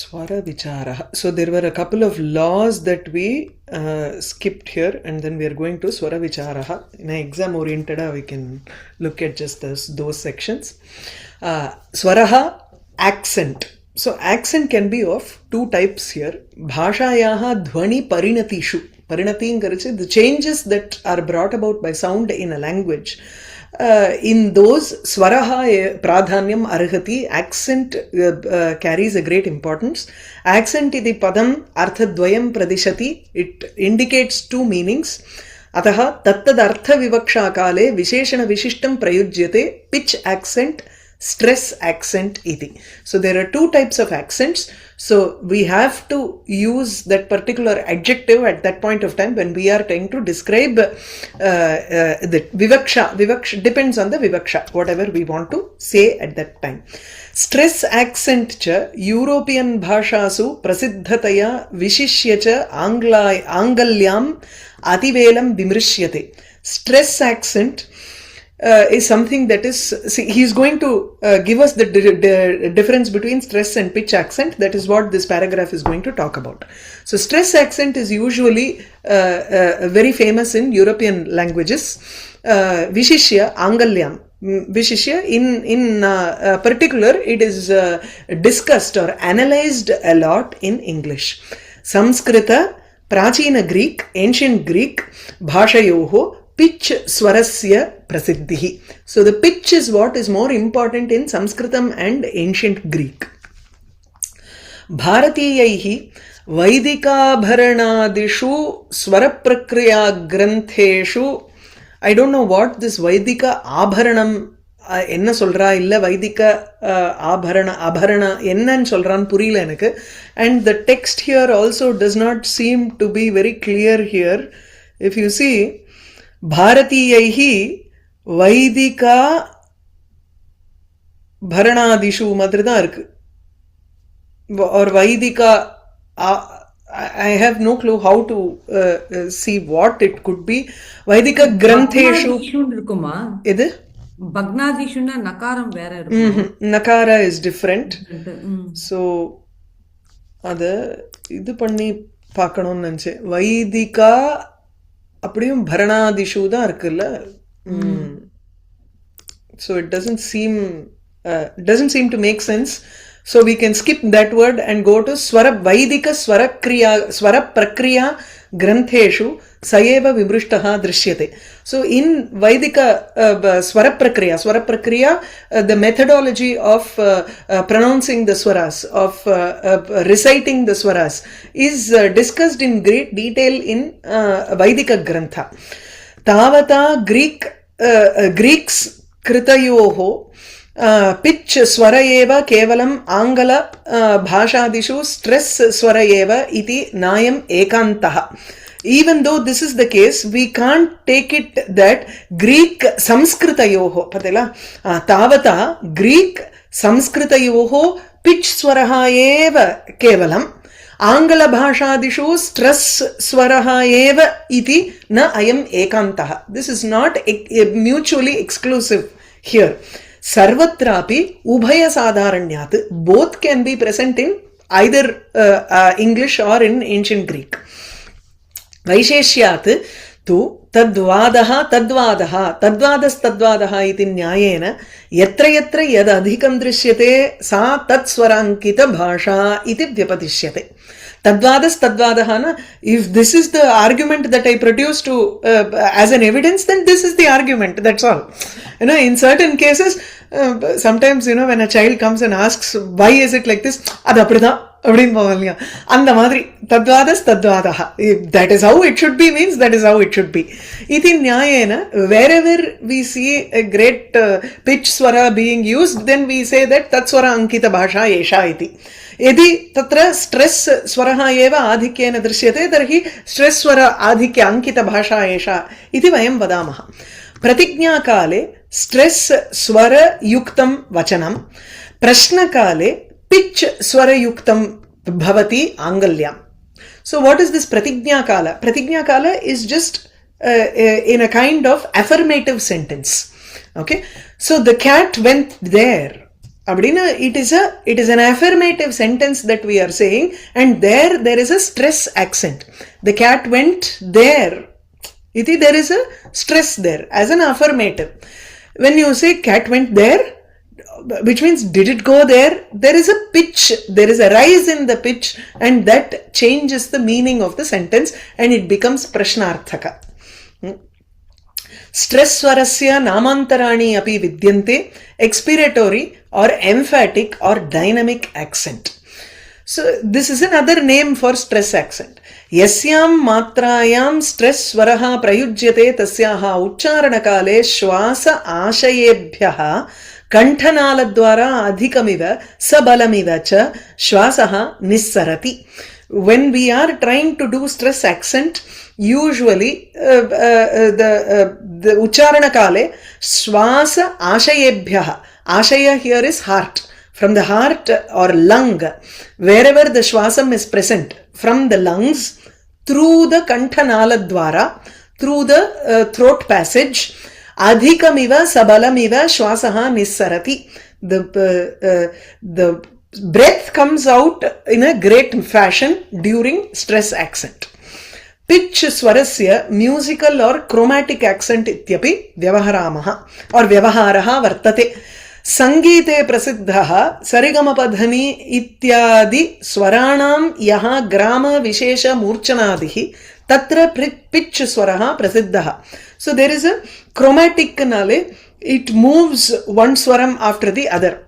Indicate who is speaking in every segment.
Speaker 1: Swara Vichara. So there were a couple of laws that we skipped here, and then we are going to Swara Vichara. In an exam oriented, we can look at just those sections. Swaraha, accent. So accent can be of two types here. Bhashayaha dhvani parinatishu. Parinati, the changes that are brought about by sound in a language. In those, swaraha pradhanyam arhati, accent carries a great importance. Accent iti padam arthadvayam pradishati, it indicates two meanings. Ataha tattad artha vivaksha kale visheshana vishishtam prayujyate, pitch accent, stress accent iti. So there are two types of accents. So we have to use that particular adjective at that point of time when we are trying to describe the vivaksha. Vivaksha depends on the vivaksha, whatever we want to say at that time. Stress accent cha European bhashasu prasiddhataya vishishya cha angalyam ativelam vimrishyate. Stress accent is something that is, see, he is going to give us the difference between stress and pitch accent. That is what this paragraph is going to talk about. So stress accent is usually very famous in European languages. Vishishya, Angalyam. Vishishya, in particular, it is discussed or analyzed a lot in English. Samskrita, Prachina Greek, Ancient Greek, Bhashayoho, pitch swarasya prasiddhi. So the pitch is what is more important in Sanskritam and ancient Greek. Bharatiyaihi Vaidikabharanadishu Swaraprakrya Grantheshu. I don't know what this Vaidika Abharanam என்ன சொல்றா இல்ல வைதிக ஆபரண என்னன்னு சொல்றான்னு புரியல எனக்கு. And the text here also does not seem to be very clear here. If you see, Bharatiyaihi Vaidika Bharanadishu மாதிரி தான் இருக்கு. Or Vaidika, I have no clue how to see what it could be. Vaidika Grantheshu
Speaker 2: இருக்குமா?
Speaker 1: எது?
Speaker 2: பக்னாதிஷுன்னா நகாரம் வேற இருக்கும்.
Speaker 1: Nakara is different. So அது இது பண்ணி பார்க்கணும்னு நினைச்சேன். வைதிகா அப்படியும் பரணாதிஷு தான் இருக்குல்ல. So it doesn't seem to make sense. So we can skip that word and go to swara vaidika swara prakriya grantheshu sayeva vimrushtaha drishyate. So in vaidika swara prakriya, the methodology of pronouncing the swaras, of reciting the swaras is discussed in great detail in vaidika grantha. Tavata Greeks kritayoho pitch swara eva kevalam angala bhashadishu stress swara eva iti nayam ekantaha. Even though this is the case, we can't take it that Greek Samskritayoho patela tavata Greek Samskritayoho pitch swaraha eva kevalam Angala bhashadishu stress swaraha eva iti na ayam ekantaha. This is not mutually exclusive here. Sarvatrapi ubhaya sadharanyat, both can be present in either English or in ancient Greek. Vaisheshyat tu tadvadaha iti nyayena yatra yad adhikam drishyate sa tatswarankita bhasha iti vyapatishyate. Tadvadaha, if this is the argument that I produce to as an evidence, then this is the argument, that's all. In certain cases, sometimes, when a child comes and asks, why is it like this? Adu appadha அப்படின்னு போகலையா, அந்த மாதிரி தத்வாதா, that is how it should be means that is how it should be. Iti nyayena, wherever we see a great pitch swara being used, then we say that tatswara ankita bhasha esha iti. यदि तत्र stress स्वरः एव आधिक्येन दृश्यते तर्हि stress स्वर आधिक्य अंकित भाषा एषा इति वयं वदामः. प्रतिज्ञाकाले स्ट्रेस् स्वर युक्तं वचनं, प्रश्नकाले पिच् स्वर युक्तं भवति आङ्गल्यां. So what is this pratignyakala? Pratignyakala is just in a kind of affirmative sentence. Okay, so the cat went there. அப்படின்னா it is an affirmative sentence that we are saying, and there is a stress accent. The cat went there. There is a stress there as an affirmative. When you say cat went there, which means did it go there? There is a pitch, there is a rise in the pitch, and that changes the meaning of the sentence and it becomes prashnarthaka. Stress swarasya namantarani api vidyante, expiratory or emphatic or dynamic accent. So this is another name for stress accent. Yasyam matrayam stress swaraha prayujyate tasyaha uchcharanakale shwasa ashayebhyaha kantanaladvara adhikamiva sabalamiva cha shwasaha nissarati. When we are trying to do stress accent, usually the uchcharana kale swasa ashayebhyaha, ashaya here is heart, from the heart or lung, wherever the shwasam is present, from the lungs through the kanthanala dwara, through the throat passage, adhikamiva sabalamiva shwasaha nissarati. The breath comes out in a great fashion during stress accent. Pitch swarasya musical or chromatic accent ityapi vyavaharamaha or vyavaharaha vartate. Sangite prasiddhaha sarigamapadhani ityadi swaranam yaha grama vishesha murchanadihi tatra pitch swaraha prasiddhaha. So there is a chromatic nale, it moves one swaram after the other.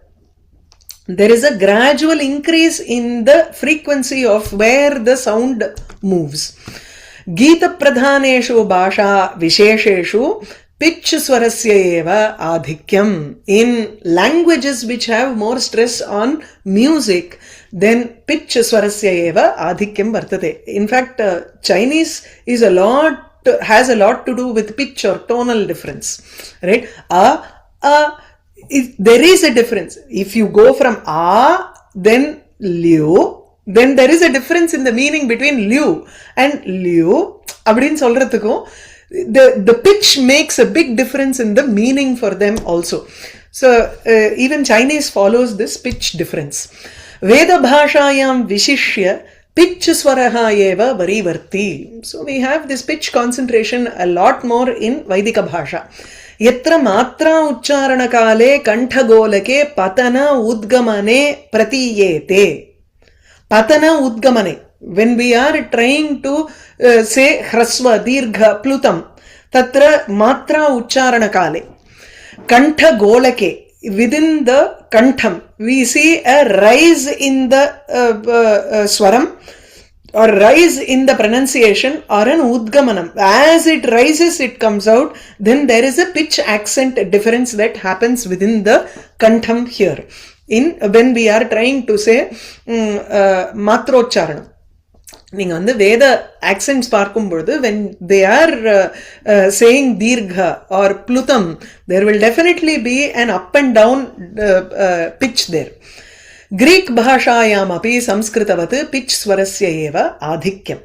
Speaker 1: There is a gradual increase in the frequency of where the sound moves. Gita pradhaneshu bhasha vishesheshu pitch swarasya eva adhikyam. In languages which have more stress on music, then pitch swarasya eva adhikyam vartate. In fact, Chinese has a lot to do with pitch or tonal difference, right? There is a difference. If you go from a, then liu, then there is a difference in the meaning between liu and liu. Abdin solrathukum, the pitch makes a big difference in the meaning for them also. So even Chinese follows this pitch difference. Veda bhashayam vishishya pitch swaraha eva varivarti. So we have this pitch concentration a lot more in Vaidika bhasha. Yatra matra uchcharana kale kanthagolake patana udgamane pratiyete. Patana udgamane. When we are trying to say hrasva, dirgha, plutam, tatra matra uchcharana kale. Kanthagolake. Within the kantham, we see a rise in the swaram, or rise in the pronunciation, or an udgamanam. As it rises, it comes out, then there is a pitch accent difference that happens within the kantham here. When we are trying to say matrocharanam. நீங்க வந்து வேத ஆக்சென்ட்ஸ் பார்க்கும் பொழுது when they are saying dirgha or plutam, there will definitely be an up and down pitch there. Greek bhashayam api samskritavat pitch swarasya eva adhikyam.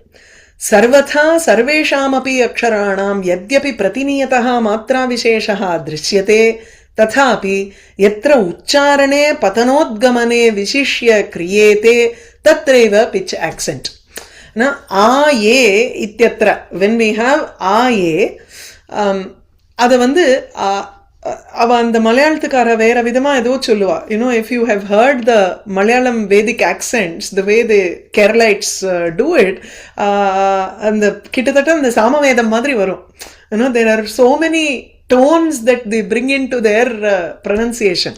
Speaker 1: Sarvatha sarvesham api aksharanam yadyapi pratiniyataha matra visheshaha drishyate tathapi yatra uchcharane patanodgamane vishishya kriyete tatreva pitch accent. Now, a ityatra, when we have a, அது வந்து அவ அந்த மலையாளத்துக்கார வேற விதமா ஏதோ சொல்லுவா. If you have heard the Malayalam Vedic accents, the way the Keralites do it, அந்த கிட்டத்தட்ட அந்த சாமவேதம் மாதிரி வரும். There are so many tones that they bring into their pronunciation.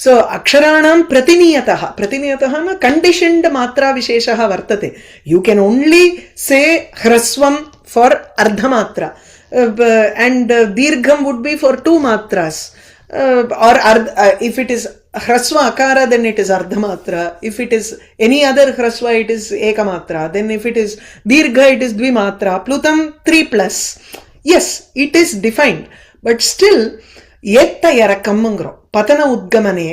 Speaker 1: So aksharanam pratiniyataha na conditioned matra visheshaha vartate. You can only say hrasvam for ardha matra, and dirgham would be for 2 matras, or if it is hrasva akara, then it is ardha matra. If it is any other hrasva, it is eka matra. Then if it is dirgha, it is dvi matra. Plutam 3+. Yes, it is defined, but still yetta yarakamangro patana udgamane.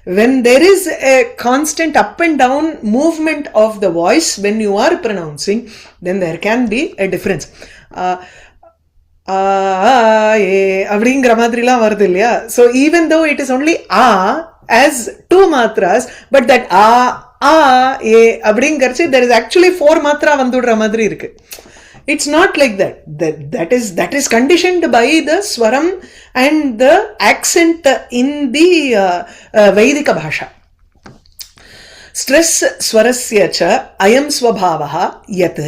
Speaker 1: When there is a constant up and down movement of the voice when you are pronouncing, then there can be a difference. அப்படிங்கிற மாதிரிலாம் வருது இல்லையா? So even though it is only as two matras, but that a அப்படிங்கறச்சு there is actually 4 matra வந்துடுற மாதிரி இருக்கு. It's not like that. That is conditioned by the swaram and the accent in the Vaidika bhasha. Stress swarasya cha ayam swabhavaha yat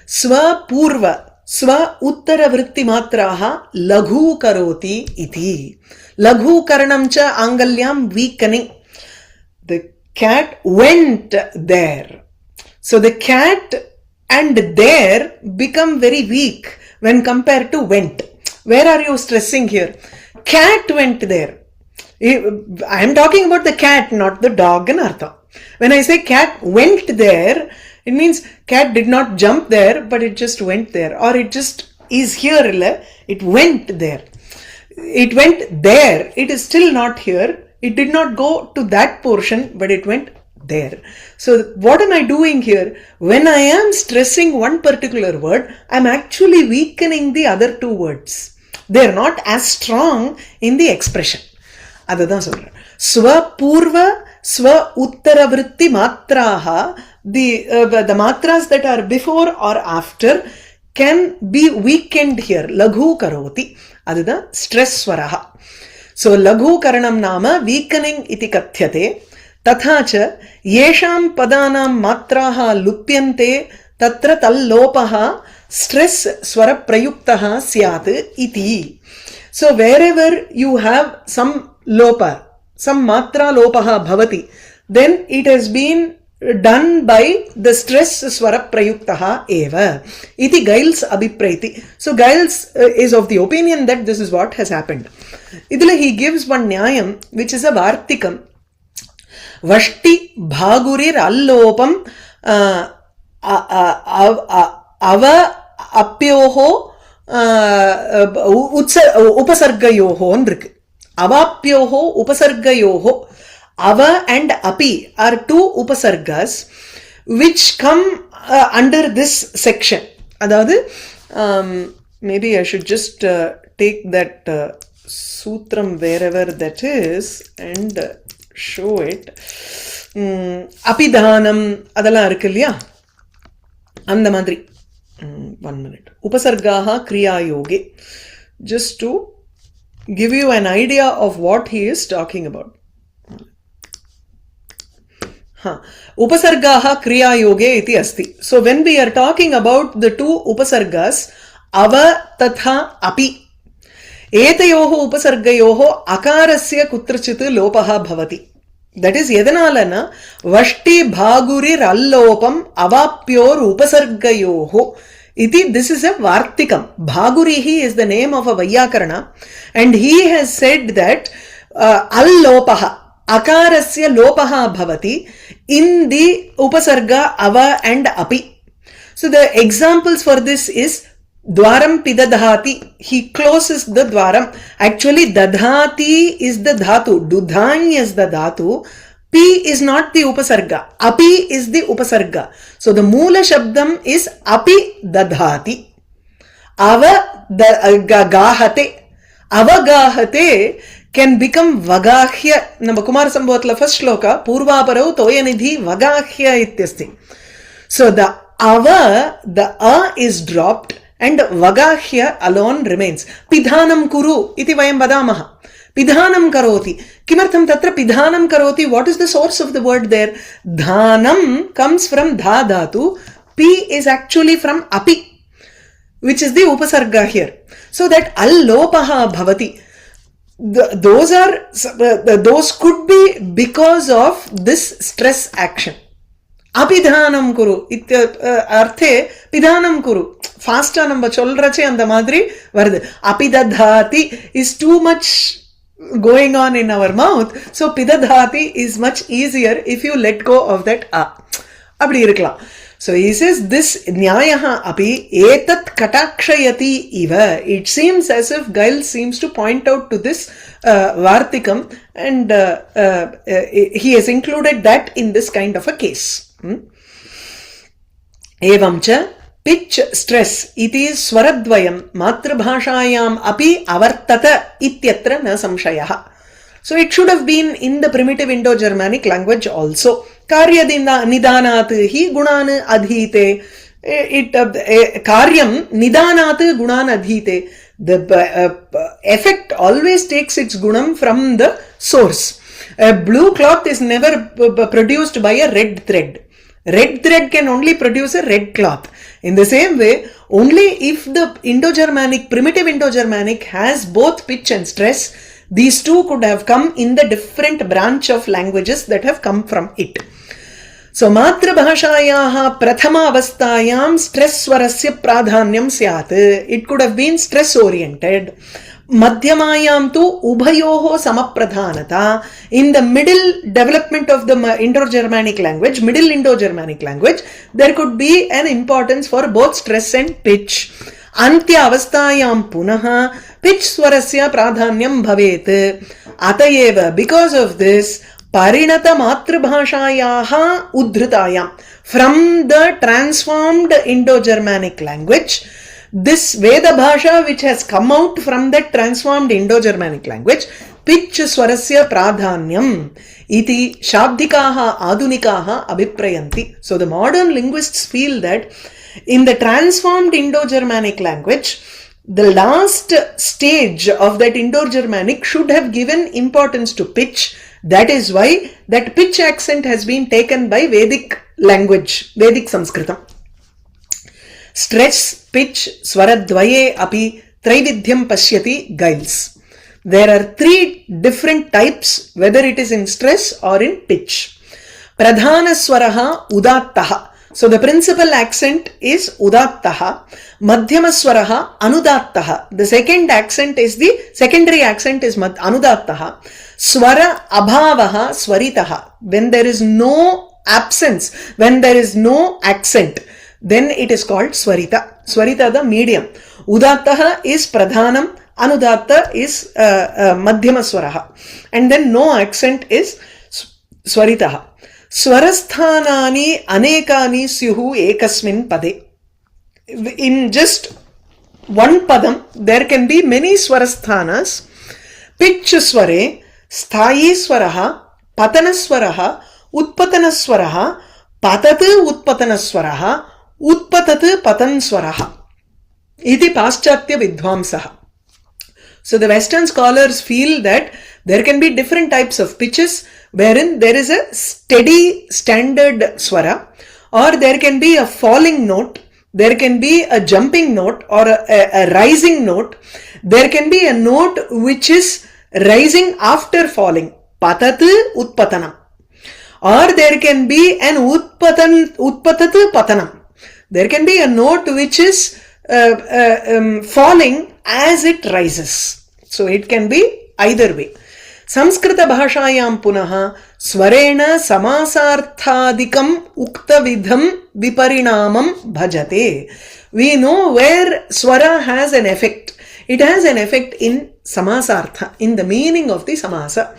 Speaker 1: swapurva swa uttara vritti matraha laghu karoti iti. Laghu karanam cha angalyam weakening. The cat went there. So the cat and there become very weak when compared to went. Where are you stressing here? Cat went there. I am talking about the cat, not the dog in artha. When I say cat went there, it means cat did not jump there, but it just went there. Or it just is here, it went there. It went there. It is still not here. It did not go to that portion, but it went there. So what am I doing here? When I am stressing one particular word, I am actually weakening the other two words. They are not as strong in the expression. Adhadan solren. Swa purva swa uttara vritti matraha, the matras that are before or after can be weakened here. Laghu karoti. Adhadan stress swaraha. So laghu karanam nama weakening iti kathyate. तथा च येषां पदानां मात्राः लुप्यन्ते तत्र तल्लोपः stress स्वर प्रयुक्तः स्यात् इति. So wherever you have some lopa, some matra lopah bhavati, then it has been done by the stress swara prayuktah eva iti Giles abhipraiti. So Giles is of the opinion that this is what has happened. Idile he gives one nyayam which is a vartikam. Vashti bhagurir allopam ava apyoho upasargayoho nirukku. Avapyoho upasargayoho. Ava and api are two upasargas which come under this section. Adhaadu maybe I should just take that sutram wherever that is and show it. Apidhanam adala irukku illaya, andha madri. 1 minute. Upasargaha kriya yoge, just to give you an idea of what he is talking about. Upasargaha kriya yoge iti asti. So when we are talking about the two upasargas ava tatha api, एतयोः उपसर्गयोः अकारस्य कुत्रचित् लोपः भवति. That is यदनालन वष्टि भागुरिरल्लोपम् अवाप्योर उपसर्गयोः इति. This is a vartikam. Bhagurihi is the name of a Vaiyakarana, and he has said that allopah, akarasya lopah bhavati in the upasarga ava and api. So the examples for this is Dwaram pidadhati, he closes the dwaram. Actually dadhati is the dhatu, dudhany is the dhatu, p is not the upasarga, api is the upasarga. So the moola shabdam is api dadhati. Ava gahate, avagahate can become vagahya. Nama Kumara Sambhavatla first shloka purvaparau toyanidhi vagahya ityasti. So the ava, the a is dropped and vagahya alone remains. Pidhanam kuru iti vayam vadamaha. Pidhanam karoti. Kimartham tatra pidhanam karoti? What is the source of the word there? Dhanam comes from dha dhatu. P is actually from api, which is the upasarga here. So that allopaha bhavati. Those could be because of this stress action. Apidhanam kuru itya arthe pidhanam kuru. Faster நம்ம சொல்றச்சே அந்த மாதிரி வருது. Apidadhati is too much going on in our mouth. So pidadhati is much easier if you let go of that a. அப்படி இருக்கலாம். So he says this nyayaha api etat katakshayati iva. It seems as if Giles seems to point out to this vartikam, and he has included that in this kind of a case. Evam cha pitch stress iti swaradvayam matrabhashayam api avartata ityatra na samshayah. So it should have been in the primitive Indo-Germanic language also. Karya nidanat hi gunan adhite. Karyam nidanat gunan adhite. The effect always takes its gunam from the source. A blue cloth is never produced by a red thread. Red thread can only produce a red cloth. In the same way, only if the Indo-Germanic, primitive Indo-Germanic has both pitch and stress, these two could have come in the different branch of languages that have come from it. So, Matrabhashayaha Prathama Avasthayam stress swarasya pradhanyam syat. It could have been stress oriented. Madhyamayam tu ubhayoho samapradhanata. In the middle development of the Indo-Germanic language, middle Indo-Germanic language, there could be an importance for both stress and pitch. Antya avasthayam punaha pitch swarasya pradhanyam bhavet. Atayeva, because of this, parinata matrabhashayaha udhritayam. From the transformed Indo-Germanic language, this Veda Bhasha which has come out from that transformed Indo-Germanic language, pitch swarasya pradhanyam iti shabdikaha adunikaha abhiprayanti. So the modern linguists feel that in the transformed Indo-Germanic language, the last stage of that Indo-Germanic should have given importance to pitch. That is why that pitch accent has been taken by Vedic language, Vedic Sanskritam. Stress, pitch, swaradvaye api traividhyam pashyati guiles. There are three different types, whether it is in stress or in pitch. Pradhana swaraha udattaha. So the principal accent is udattaha. Madhyama swaraha anudattaha. The second accent is the secondary accent is anudattaha. Swara abhavaha swaritaha. When there is no absence, when there is no accent, then it is called swarita. Swarita the medium. Udattaha is pradhanam. Anudatta is madhyama swaraha. And then no accent is swaritaha. Swarasthanani anekani syuhu ekasmin pade. In just one padam, there can be many swarasthanas. Pitch sware, sthayi swaraha, patana swaraha, utpatana swaraha, patat utpatana swaraha, utpatat patan swaraha. Iti paschatya vidvamsaha. So the Western scholars feel that there can be different types of pitches wherein there is a steady standard swara, or there can be a falling note, there can be a jumping note or a rising note, there can be a note which is rising after falling, patat utpatanam, or there can be an utpatat patanam. There can be a note which is falling as it rises. So it can be either way. Samskrita bhashayam punaha swarena samasarthadikam uktavidham viparinamam bhajate. We know where swara has an effect. It has an effect in samasartha, in the meaning of the samasa.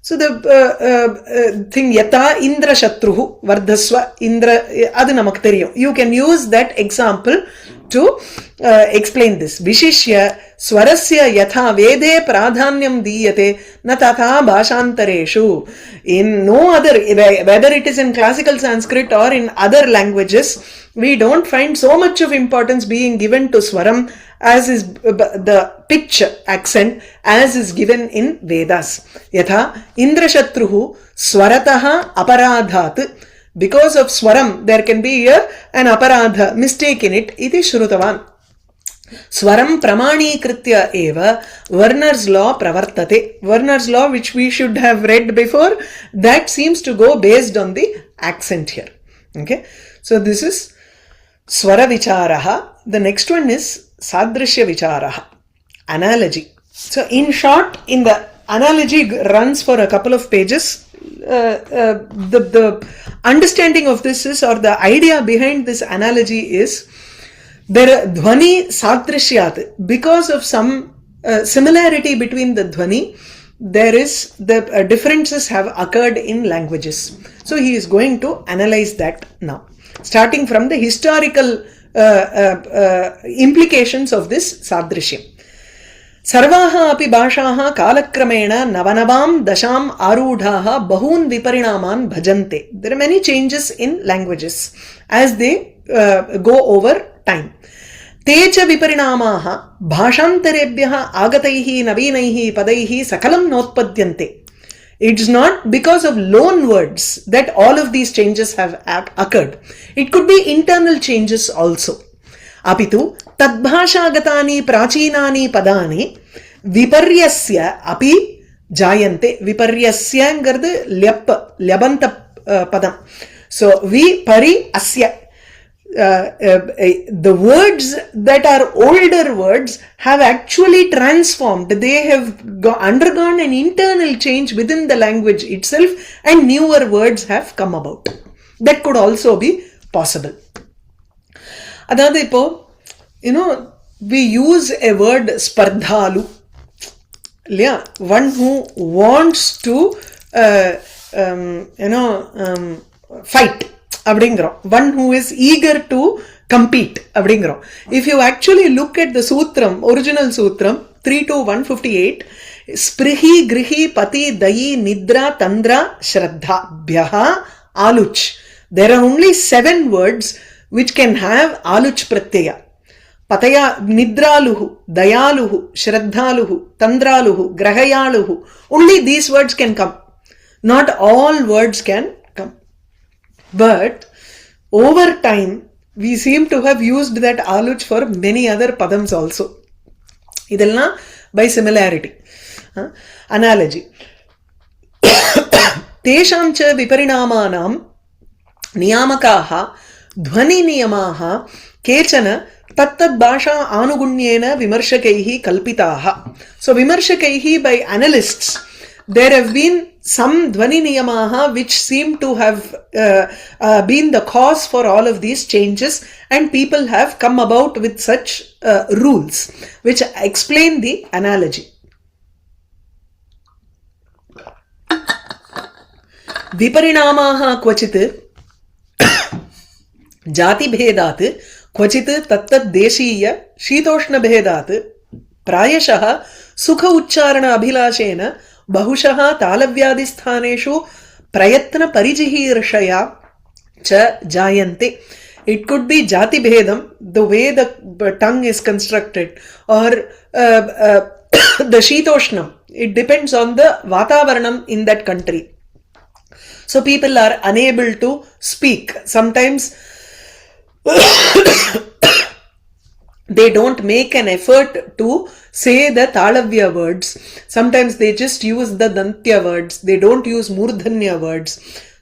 Speaker 1: So the thing yata indra shatruhu vardhasva indra, adu namak theriyum. You can use that example to explain this. Vishishya swarasya yatha vede pradhanyam diyate na tatha bhashantareshu. In no other, whether it is in classical Sanskrit or in other languages, we don't find so much of importance being given to swaram as is the pitch accent as is given in Vedas. Yatha indra shatruhu swarataha aparadhat. Because of swaram, there can be an aparadha, mistake in it, iti shrutavan. Swaram pramani kritya eva Werner's law pravartate. Werner's law, which we should have read before, that seems to go based on the accent here. Okay, so this is swara vicharaha. The next one is sadrishya vicharaha, analogy. So in short, in the analogy runs for a couple of pages. The understanding of this is, or the idea behind this analogy is, there dhvani sadrishyat, because of some similarity between the dhvani, there is the differences have occurred in languages. So he is going to analyze that now, starting from the historical implications of this sadrishyam. सर्वाः अपि भाषाः कालक्रमेण नवनवां दशाम् आरूढाः बहून् विपरिणामान् भजन्ते. There are many changes in languages as they go over time. ते च विपरिणामाः भाषान्तरेभ्यः आगतैः नवीनैः पदैः सकलं नोत्पद्यन्ते. It's not because of loan words that all of these changes have occurred. It could be internal changes also. अपितु तद्भाषागतानि प्राचीनानि पदानि विपर्यस्य अपि जायन्ते. विपर्यस्यங்கிறது ल्यबन्त पदं. So विपरि अस्य the words that are older words have actually transformed. They have undergone an internal change within the language itself and newer words have come about. That could also be possible. அதாவது இப்போ we use a word spardhalu இல்லையா, one who wants to fight அப்படிங்கிறோம், one who is eager to compete அப்படிங்கிறோம். If you actually look at the sutram, original sutram 3 to 158, ஸ்பிருஹி கிருஹி பதி தயி நித்ரா தந்திரா ஸ்ரத்தா பியஹா ஆலுச். There are only 7 words which can have aluch pratyaya. Pataya nidraluhu, dayaluhu, shraddhaluhu, tandraluhu, grahayaluhu. Only these words can come. Not all words can come. But over time, we seem to have used that aluch for many other padams also. Idella by similarity. Analogy. Tesham cha viparinamanam नियामकाः ध्वनि नियमाः केचन तत्तद् भाषा आनुगुण्येन विमर्शकैः कल्पिताः. So विमर्शकैः by analysts, there have been some ध्वनि नियमाः which seem to have been the cause for all of these changes, and people have come about with such rules which explain the analogy. विपरिणामाः क्वचित् जाति भेदात् क्वचित् तत्तद् देशीय शीतोष्ण भेदात् प्रायशः सुख उच्चारण अभिलाषेन बहुशः तालव्यादि स्थानेषु प्रयत्न परिजिहीर्षया च जायन्ते. It could be jati bhedam, the way the tongue is constructed, or the shitoshnam. It depends on the vatavaranam in that country. So people are unable to speak. Sometimes they don't make an effort to say the talavya words. Sometimes they just use the dantya words. They don't use murdhanya words.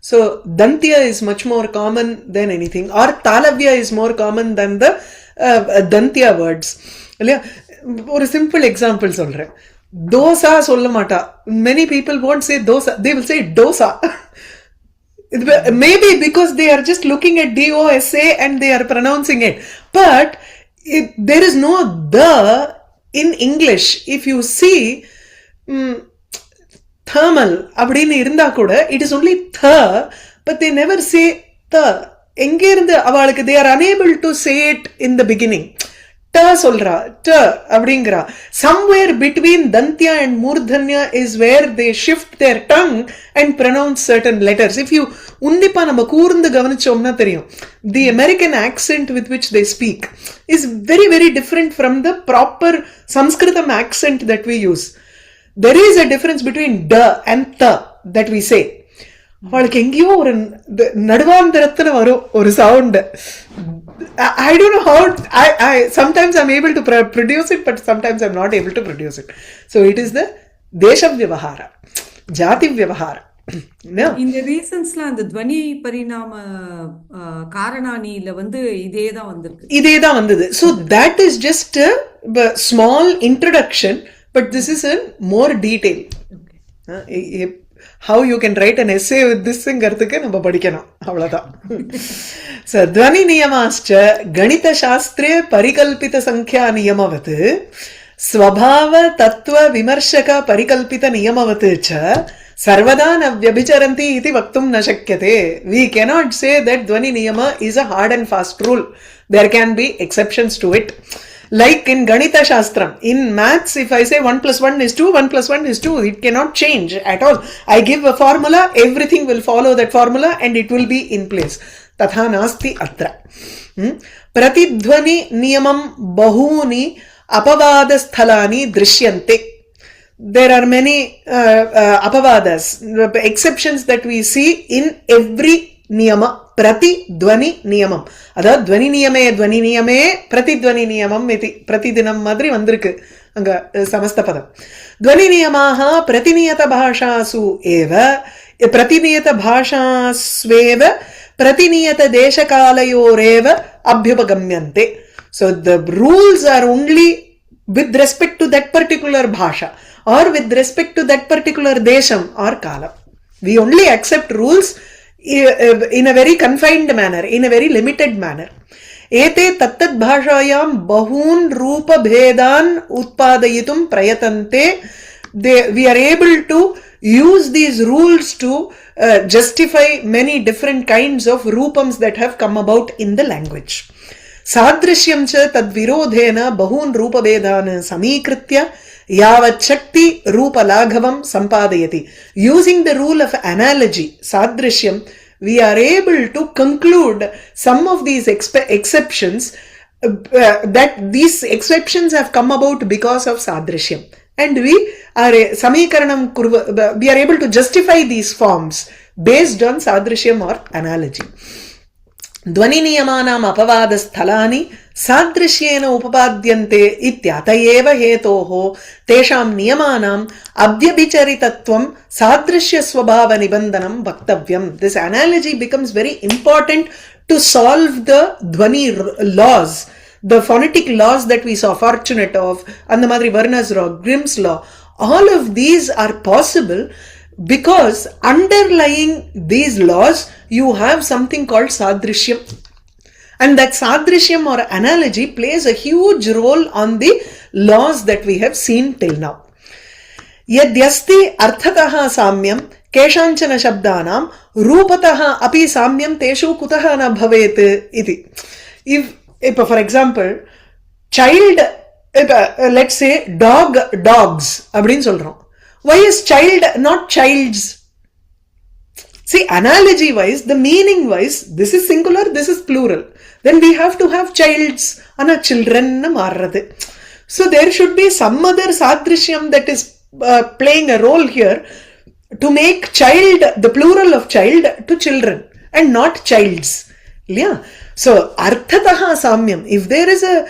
Speaker 1: So dantya is much more common than anything, or talavya is more common than the dantya words. Or a simple example solren. Dosa sollamata. Many people won't say dosa. They will say dosa. Maybe because they are just looking at DOSA and they are pronouncing it. But there is no the in English. If you see thermal abdini irundha kuda, it is only the, but they never say the. Enge irundha avalukku they are unable to say it in the beginning. Ta solra, ta abdingra. Somewhere between dantya and murdhanya is where they shift their tongue and pronounce certain letters. If you undipa nama koorundu gavanichomna theriyum, the American accent with which they speak is very very different from the proper Sanskritam accent that we use. There is a difference between da and tha that we say. அவளுக்கு எங்கேயோ ஒரு நடுவாந்தரத்துல வரும் ஒரு sound. I don't know how. I sometimes I'm able to produce it, but sometimes I'm not able to produce it. So it is the desha vyavahara, jati vyavahara.
Speaker 2: இந்த ரீசன்ஸ்ல அந்த துவனி பரிணாம காரணானில வந்து இதேதான் வந்திருக்கு. இதேதான்
Speaker 1: வந்தது. So that is just a small introduction, but this is in more detail. How you can write an essay with this ங்கிறதுக்கு நம்ம படிக்கணும், அவ்வளவுதான். So ध्वनि नियमाश्च गणित शास्त्रे परिकल्पित संख्या नियमवत् स्वभाव तत्व विमर्शक परिकल्पित नियमवत् च सर्वदा न व्यभिचरन्ति इति वक्तुं न शक्यते. We cannot say that ध्वनि नियम is a hard and fast rule. There can be exceptions to it. Like in Ganita Shastram, in maths, if I say 1 plus 1 is 2, 1 plus 1 is 2, it cannot change at all. I give a formula, everything will follow that formula and it will be in place. Tatha nasti atra. Pratidhvani niyamam bahuni apavada sthalani drishyante. There are many apavadas, exceptions that we see in every niyama. Prati dvani niyamam. அதாவது துவனி நியமே பிரதித்வனி நியமம் இது பிரதிதினம் மாதிரி வந்திருக்கு அங்க சமஸ்த பதம். துவனி நியமாக பிரதிநியத பாஷாசு ஏவ பிரதிநியத பாஷாஸ்வேவ பிரதிநியத தேசகாலயோரேவ அபியுபகம்யந்தே. So the rules are only with respect to that particular bhasha or with respect to that particular desham or kalam. We only accept rules in a very confined manner, in a very limited manner. Ete tattat bhashayam bahun rupa bhedan utpadayitum prayatante. We are able to use these rules to justify many different kinds of rupams that have come about in the language. Sadrishyam cha tad virodhena bahun rupa bhedan samikritya yavat shakti rupa laghavam sampadayati. Using the rule of analogy, sadrishyam, we are able to conclude some of these exceptions, that these exceptions have come about because of sadrishyam. And we are we are able to justify these forms based on sadrishyam or analogy. ध्वनि नियमानाम् अपवादस्थलानि सादृश्येन उपपाद्यन्ते इत्यतएव हेतोः तेषां नियमानाम् अव्यभिचरितत्वं सादृश्यस्वभावनिबन्धनं वक्तव्यम्. This analogy becomes very important to solve the dhvani laws, the phonetic laws that we saw, fortunate of, and the Madri Varna's law, Grimm's law. All of these are possible because underlying these laws you have something called sadrishyam, and that sadrishyam or analogy plays a huge role on the laws that we have seen till now. Yadyasti arthataha samyam keshanchana shabdanam rupataha api samyam teshu kutaha na bhavet iti. If for example child, let's say dogs அப்படின் சொல்றோம். Why is child not childs? See, analogy wise, the meaning wise, this is singular, this is plural. Then we have to have childs, ana children marradhu. So there should be some other sadrishyam that is playing a role here to make child, the plural of child, to children and not childs. Yeah. So arthataha samyam, if there is a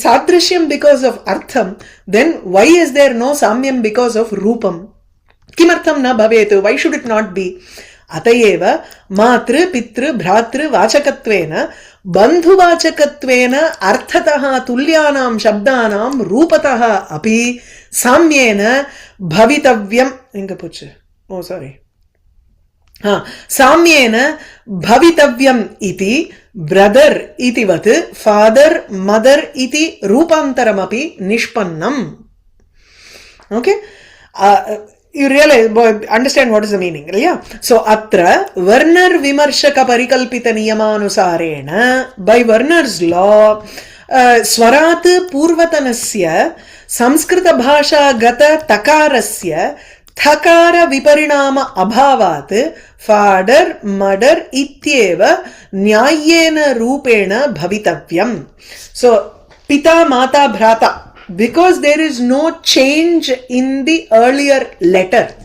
Speaker 1: sadrishyam because of artham, then why is there no samyam because of rupam? Kimartham na bhavet? Why should it not be? Atayeva matru pitru bhratru vachakatvena bandhu vachakatvena arthataha tulyanam shabdanam rupataha api samyena bhavitavyam. Inga pochu. Oh, sorry. साम्येन भवितव्यम इति brother इति वत् father mother इति रूपान्तरमपि निष्पन्नम्. Okay, you realize, understand what is the meaning, yeah? So atra Varnar vimarshaka parikalpita niyamanusarena, by Varner's law, swarat purvatanasya samskrita bhasha gata takarasya thakara viparinama abhavat fader madar ityeva nyayena rupena bhavitavyam. So pita mata bhrata, because there is no change in the earlier letter,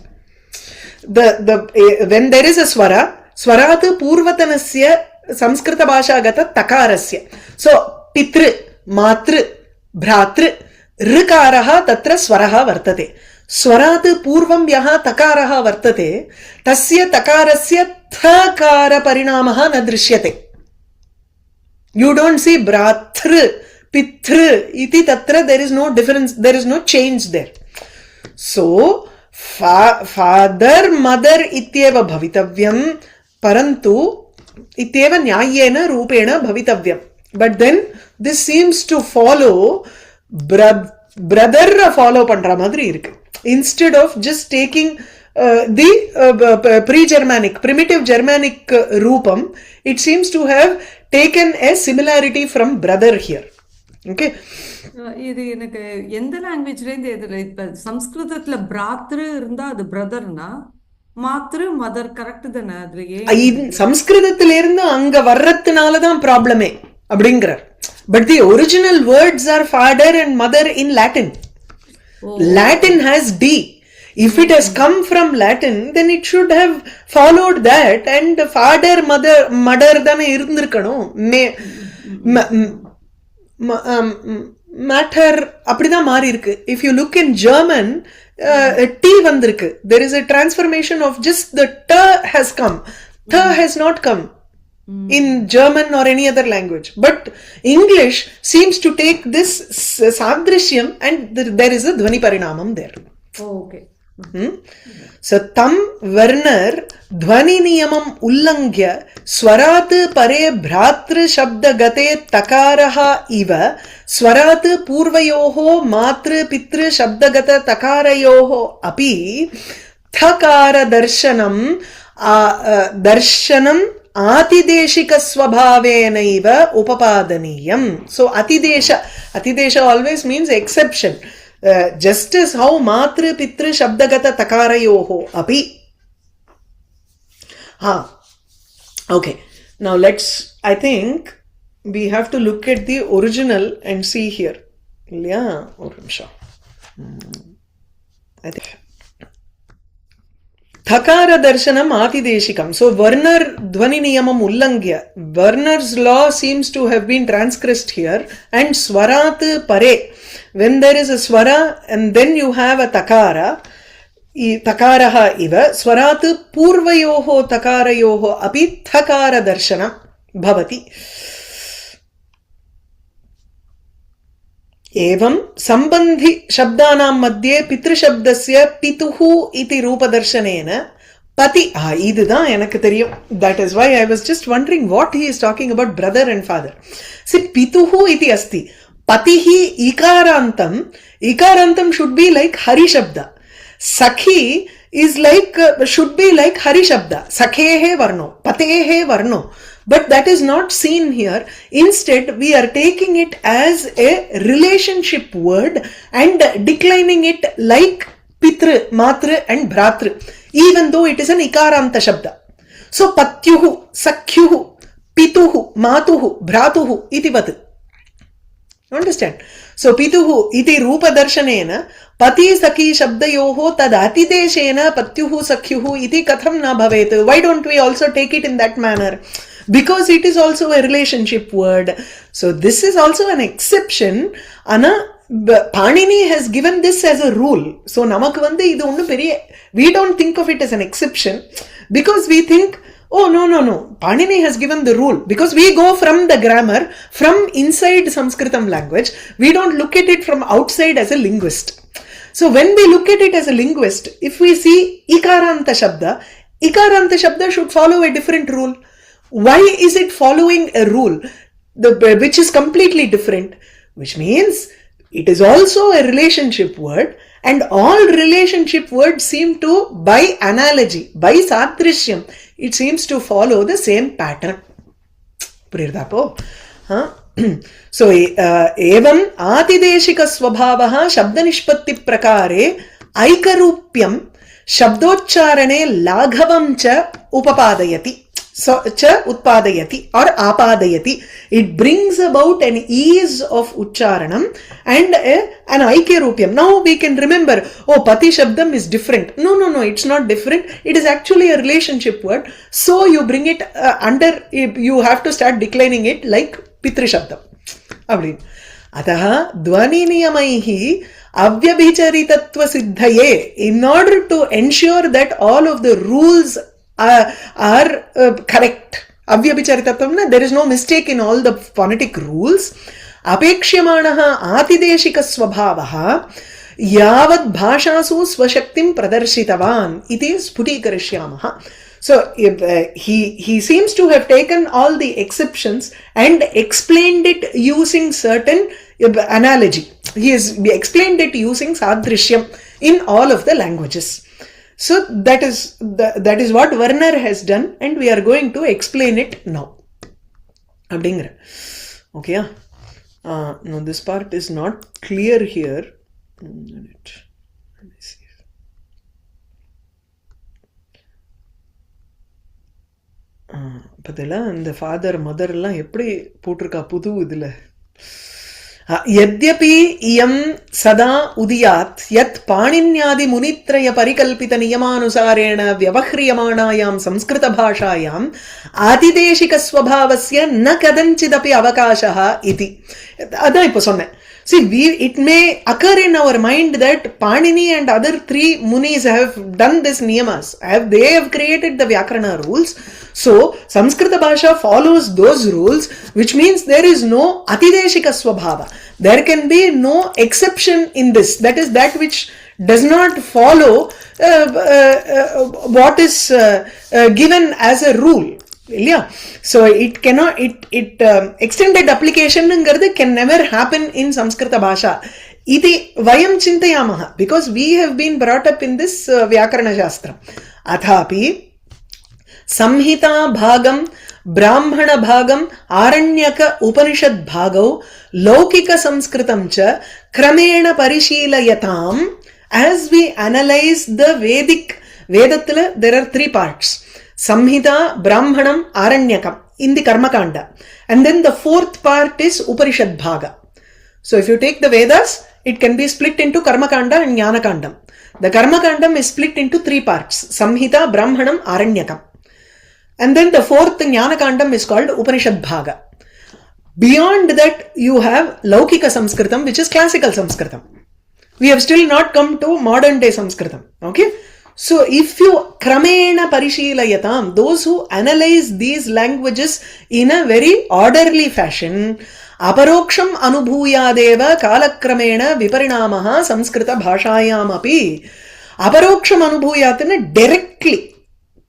Speaker 1: when there is a swara, swarat purvatanasya samskrita bhasha gata takarasya. So pitru matru bhratru rikaraha tatra swaraha vartate. स्वरात् पूर्वं यः तकारः वर्तते तस्य तकारस्य थकार परिणामः न दृश्यते. You don't see brathr pithr iti tatra, there is no difference, there is no change there. So father mother ityeva bhavitavyam parantu ityeva nyayena rupena bhavitavyam. But then this seems to follow brother follow பண்ற மாதிரி இருக்கு. Instead of just taking the pre-Germanic, primitive Germanic rupam, it seems to have taken a similarity from brother here. Okay,
Speaker 2: இது எனக்கு எந்த லாங்குவேஜ்லேருந்து எதுல இப்ப சம்ஸ்கிருதத்துல பிராத்ரு இருந்தா அது பிரதர்னா, மாத்ரு மதர் கரெக்ட் தானே? அதுல ஏன்
Speaker 1: சம்ஸ்கிருதத்திலிருந்து அங்க வர்றதுனாலதான் ப்ராப்ளமே அப்படிங்கிறார். But the original words R father and mother in Latin. Latin has D. If it has come from Latin, then it should have followed that, and father, mother தானே இருந்திருக்கணும். matter அப்படிதான் மாறி இருக்கு. If you look in German, T வந்திருக்கு. There is a transformation of just the T has come. T has not come in German or any other language. But English seems to take this sadrishyam and there is a dhvani parinamam there.
Speaker 2: Oh, okay.
Speaker 1: So tam Werner dhvani niyamam ullangya swarat pare bhratru shabda gate takaraha iva swarat purvayoho matru pitru shabda gata takarayoho api thakara darshanam darshanam atideshika swabhavenaiva upapadaniyam. So atidesha always means exception. Just as how matru pitru shabdagata takarayoho api. Okay, now I think we have to look at the original and see here. Yeah, I think Thakara darshanam atideshikam. So Werner dhvani niyamam ullangya. Werner's law seems to have been transgressed here. And swarat pare. When there is a swara and then you have a takara, takaraha iva, swarat purvayoho takarayoho api thakara darshana bhavati. एवं संबंधी शब्दानां मध्ये पितृशब्दस्य पितुः इति रूपदर्शनेन पति இதுதான் எனக்கு தெரியும். That is why I was just wondering what he is talking about brother and father. See, pituhu iti asti, patihi ikarantam should be like hari shabda. Sakhi is like should be like hari shabda. Sakhehe varno, patehe varno. But that is not seen here. Instead, we are taking it as a relationship word and declining it like pitru, matru and bhratru, even though it is an ikaranta shabda. So patyuhu, sakyuhu, pituhu, matuhu, bhratuhu iti vat. Understand? So pituhu iti rupa darshanena pati sakhi shabdayoho tad atideshena patyuhu sakyuhu iti katham na bhavet. Why don't we also take it in that manner? Because it is also a relationship word. So this is also an exception. Ana Panini has given this as a rule. So namakku vandu idu onnu periya, we don't think of it as an exception because we think, oh no, Panini has given the rule, because we go from the grammar from inside Sanskritam language. We don't look at it from outside as a linguist. So when we look at it as a linguist, if we see ikaranta shabda should follow a different rule. Why is it following a rule which is completely different? Which means it is also a relationship word, and all relationship words seem to, by analogy, by sadrishyam, it seems to follow the same pattern. Puriyadapo? So evam atideshika swabhavaha shabda nishpatti prakare aikarupyam shabdocharane laghavam cha upapadayati. So cha utpadayati or apadayati. It brings about an ease of ucharanam and an aikyarupyam. Now we can remember, oh, pati shabdam is different. No, it's not different. It is actually a relationship word. So you bring it under, you have to start declining it like pitru shabdam. Avli. Ataha dhvani niyamaihi avyabhicharitatva siddhaye. In order to ensure that all of the rules are correct. Avyabhicharitatvam, there is no mistake in all the phonetic rules. Apekshyamanah atideshika swabhavaha yavad bhashasu swashaktim pradarshitavan iti sputikarishyamaha. So he seems to have taken all the exceptions and explained it using certain analogy. He has explained it using sadrishyam in all of the languages. So that is what Werner has done, and we are going to explain it now. அப்படிங்கிற ஓகேயா? No, this part is not clear here. Let me see. பதிலாக இந்த father மதர்லாம் எப்படி போட்டிருக்கா புது இதில். यद्यपि इयं सदा उदीयात् यत् पाणिन्यादि मुनित्रय परिकल्पित नियमानुसारेण व्यवह्रियमाणायां संस्कृतभाषायाम् आतिदेशिकस्वभावस्य न कदञ्चिदपि अवकाशः इति. अதான் இப்போ சொன்னேன். See, it may occur in our mind that Panini and other three munis have done this niyamas. They have created the Vyakarana rules. So, Samskrita Bhasha follows those rules, which means there is no Atideshika Swabhava. There can be no exception in this. That is that which does not follow what is given as a rule. Yeah. So it cannot, extended application can never happen in Samskrita Bhasha. Iti vayam chintayamaha, because we have been brought up in this Vyakarana Shastra. Athapi Samhita Bhagam, Brahmana Bhagam, Aranyaka Upanishad Bhagau, Laukika Samskritam cha Kramena Parishilayatam. As we analyze the Vedathila, there are three parts. Samhita, Brahmanam, Aranyakam in the Karmakanda. And then the fourth part is Upanishad Bhaga. So if you take the Vedas, it can be split into Karmakanda and Jnanakandam. The Karmakandam is split into three parts. Samhita, Brahmanam, Aranyakam. And then the fourth Jnanakandam is called Upanishad Bhaga. Beyond that, you have Laukika Samskritam, which is classical Samskritam. We have still not come to modern day Samskritam. Okay? So if you kramena parishilayatam, those who analyze these languages in a very orderly fashion, aparoksham anubhuyadeva kalakramena viparinamaha samskrita bhashayam api. Aparoksham anubhuyatina directly.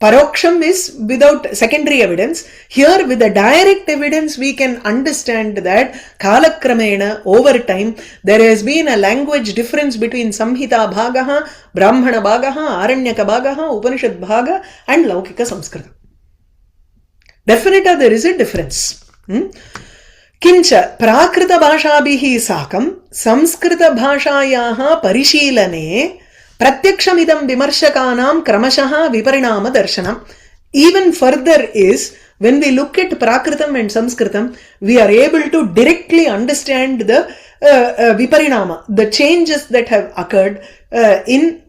Speaker 1: Paroksham is without secondary evidence. Here with the direct evidence we can understand that Kalakramena over time there has been a language difference between Samhita Bhagaha, Brahmana Bhagaha, Aranyaka Bhagaha, Upanishad Bhaga and Laukika Samskrita. Definitely there is a difference. Kincha Prakrita Bhashabhihi Sakam Samskrita Bhashayaha Parishilane Pratyakshamidam Vimarshakanam Kramashaha Viparinama Darshanam. Even further is, when we look at Prakritam and Samskritam, we are able to directly understand the Viparinama, the changes that have occurred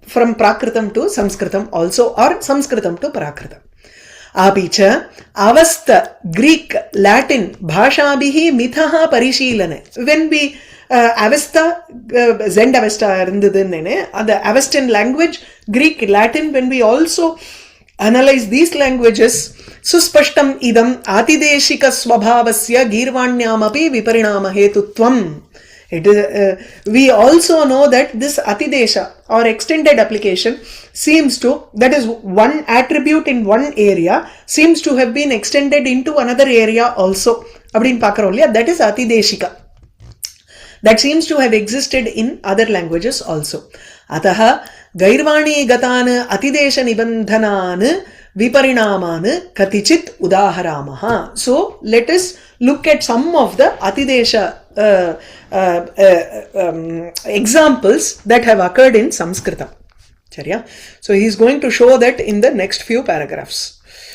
Speaker 1: from Prakritam to Samskritam also, or Samskritam to Prakritam. Apicha Avastha, Greek, Latin, Bhashabhihi Mithaha Parishilane. When we Avesta, Zend Avesta irundhudenne, the Avestan language, Greek, Latin, when we also analyze these languages, suspashtam idam atideshika swabhavasya girvanyamapi viparinama hetutvam. It is, we also know that this atidesha or extended application seems to, that is one attribute in one area, seems to have been extended into another area also. Abdin Pakarolya, that is atideshika. That seems to have existed in other languages also. Ataha gairvani gatana atidesha nibandhanana viparinaman katichit udaharamaha. So let us look at some of the atidesha examples that have occurred in Sanskritam. So he is going to show that in the next few paragraphs.